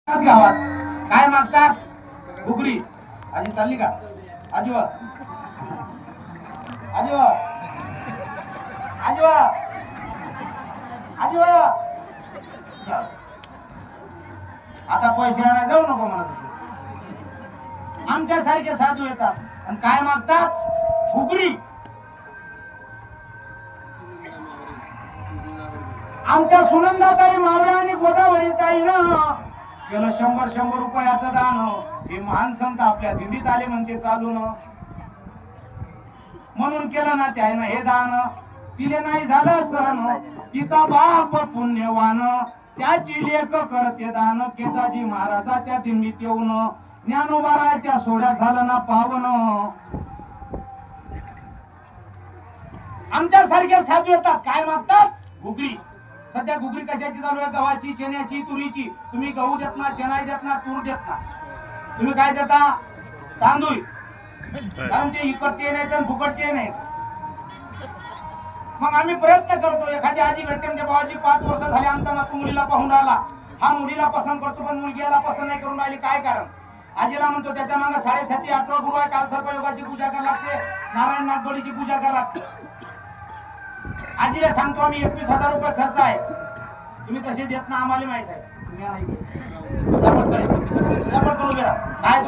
गावात काय मागतात? घुगरी. आजी चालली का? आजीवा आजीवा आजीवा आजीवा आता पैसे आणायला जाऊ नको म्हणत. आमच्या सारखे साधू येतात आणि काय मागतात? घुगरी. आमच्या सुनंदाताई मावळे आणि गोदावरी ताईनं केलं 100 रुपयाचं दान. हे महान संत आपल्या दिंडीत आले म्हणते चालून, म्हणून केलं ना त्यानं हे दान. तिले नाही झालं सण, तिचा बाप पुण्यवान, त्याची लेख करते दान. केदाजी महाराजाच्या दिंडीत येऊन ज्ञानोबाराच्या सोड्यात झालं ना पावन. आमच्या सारख्या साधू येतात काय मागतात? घुगरी. सध्या घुगरी कशाची चालू आहे? गव्हाची, चण्याची, तुरीची. तुम्ही गहू देत ना, चणा देत ना, तूर देत ना. तुम्ही काय देता? तांदूळ. कारण ते इकडचे नाहीत आणि फुकटचे नाहीत. मग आम्ही प्रयत्न करतो. एखादी आजी भेटते म्हणजे भावाजी 5 वर्ष झाले आमचा नातू मुलीला पाहून राहिला. हा मुलीला पसंत करतो पण मुलगी याला पसंत नाही करून राहिली. काय कारण? आजीला म्हणतो त्याच्या मागे 7:30 8 गुरु आहे. काल सर्पयोगाची पूजा करावी लागते, नारायण नागबळीची पूजा करावी लागते. आजीला सांगतो आम्ही 21,000 रुपये खर्च आहे. तुम्ही कसे देत ना आम्हाला माहित आहे. तुम्ही सपोर्ट करा. काय